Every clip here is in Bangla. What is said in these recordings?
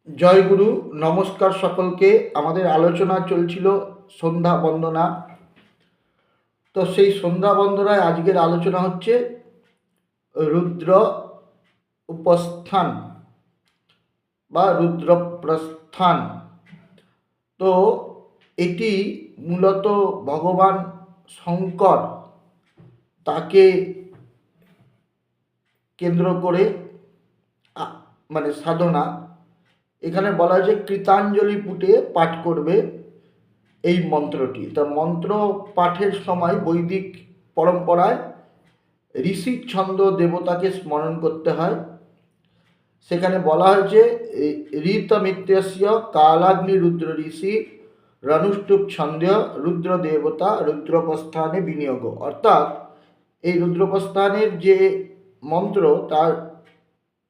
জয় গুরু, নমস্কার সকলকে। আমাদের আলোচনা চলছিল সন্ধ্যা বন্দনা। তো সেই সন্ধ্যা বন্দনায় আজকের আলোচনা হচ্ছে রুদ্র উপস্থান বা রুদ্র প্রস্থান। তো এটি মূলত ভগবান শঙ্কর তাকে কেন্দ্র করে মানে সাধনা। এখানে বলা হয়েছে কৃতাঞ্জলি পুটে পাঠ করবে এই মন্ত্রটি। তা মন্ত্র পাঠের সময় বৈদিক পরম্পরায় ঋষি ছন্দ দেবতাকে স্মরণ করতে হয়। সেখানে বলা হয়েছে ঋতমিত্যস্য কালাগ্নি রুদ্র ঋষি রনুষ্টুপ ছন্দ রুদ্র দেবতা রুদ্রপ্রস্থানে বিনিয়োগ। অর্থাৎ এই রুদ্রপ্রস্থানের যে মন্ত্র, তার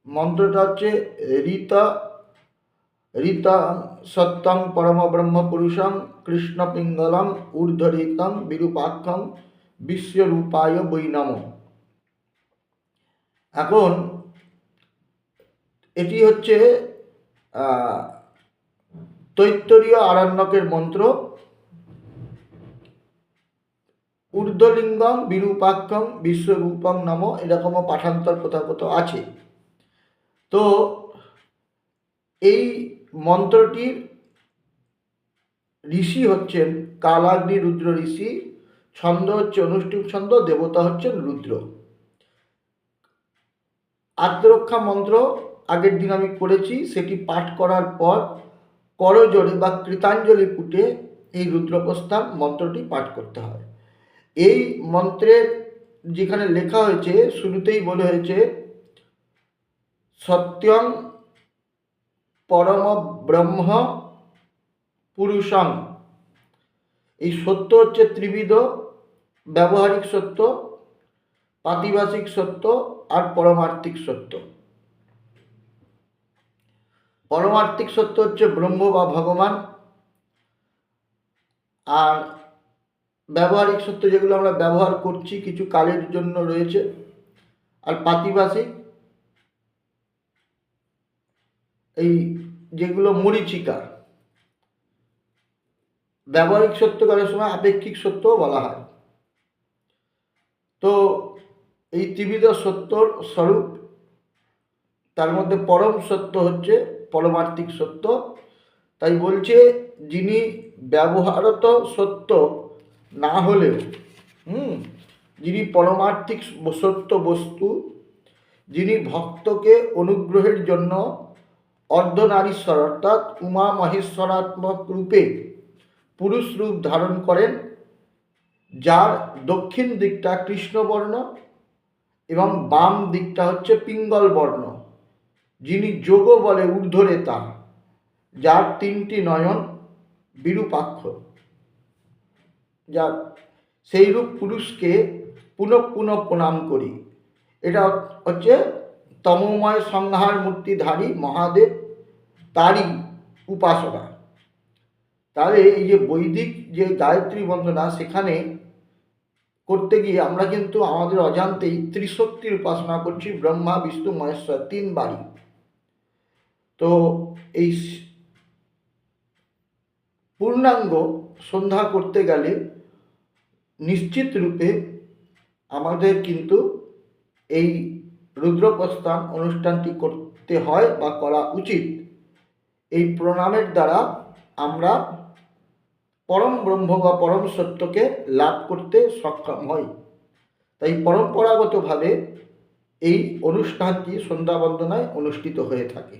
মন্ত্রটা হচ্ছে ঋত সত্যং পরম ব্রহ্ম পুরুষং কৃষ্ণ পিঙ্গলম ঊর্ধ্বরিতং বিরূপাক্ষং বিশ্বরূপায় বৈ নমঃ। এখন এটি হচ্ছে তৈত্তরীয় আরণ্যকের মন্ত্র। ঊর্ধ্বলিঙ্গম বিরূপাক্ষম বিশ্বরূপং নম, এরকমও পাঠান্তর কোথাও কোথাও আছে। তো এই মন্ত্রটির ঋষি হচ্ছেন কালাগ্নি রুদ্র ঋষি, ছন্দ হচ্ছে অনুষ্ঠুপ ছন্দ, দেবতা হচ্ছেন রুদ্র। আত্মরক্ষা মন্ত্র আগের দিন আমি করেছি, সেটি পাঠ করার পর করজোড়ে বা কৃতাঞ্জলি পুটে এই রুদ্রপ্রস্থান মন্ত্রটি পাঠ করতে হয়। এই মন্ত্রের যেখানে লেখা হয়েছে, শুরুতেই বলে হয়েছে সত্যং পরম ব্রহ্ম পুরুষং। এই সত্য হচ্ছে ত্রিবিধ: ব্যবহারিক সত্য, পাতিবাসিক সত্য আর পরমার্থিক সত্য। পরমার্থিক সত্য হচ্ছে ব্রহ্ম বা ভগবান, আর ব্যবহারিক সত্য যেগুলো আমরা ব্যবহার করছি কিছু কালের জন্য রয়েছে। আর পাতিবাসিক এই যেগুলো মরীচিকা। ব্যবহারিক সত্য কালের সময় আপেক্ষিক সত্যও বলা হয়। তো এই ত্রিবিধ সত্যর স্বরূপ, তার মধ্যে পরম সত্য হচ্ছে পরমার্থিক সত্য। তাই বলছে যিনি ব্যবহারত সত্য না হলেও যিনি পরমার্থিক সত্য বস্তু, যিনি ভক্তকে অনুগ্রহের জন্য অর্ধনারীশ্বর অর্থাৎ উমা মহেশ্বরাত্মক রূপে পুরুষ রূপ ধারণ করেন, যার দক্ষিণ দিকটা কৃষ্ণবর্ণ এবং বাম দিকটা হচ্ছে পিঙ্গল বর্ণ, যিনি যোগ বলে ঊর্ধ্বরেতা, যার তিনটি নয়ন বিরূপাক্ষ, যার সেই রূপ পুরুষকে পুনঃ পুনঃ প্রণাম করি। এটা হচ্ছে তমোময় সংহার মূর্তিধারী মহাদেব, তারই উপাসনা। তাহলে এই যে বৈদিক যে গায়ত্রী বন্দনা, সেখানে করতে গিয়ে আমরা কিন্তু আমাদের অজান্তেই ত্রিশক্তির উপাসনা করছি, ব্রহ্মা বিষ্ণু মহেশ্বর তিনবারই। তো এই পূর্ণাঙ্গ সন্ধ্যা করতে গেলে নিশ্চিত রূপে আমাদের কিন্তু এই রুদ্রপ্রস্থান অনুষ্ঠানটি করতে হয় বা করা উচিত। এই প্রণামের দ্বারা আমরা পরম ব্রহ্ম বা পরম সত্যকে লাভ করতে সক্ষম হই। তাই পরম্পরাগতভাবে এই অনুষ্ঠানটি সন্ধ্যা বন্দনায় অনুষ্ঠিত হয়ে থাকে।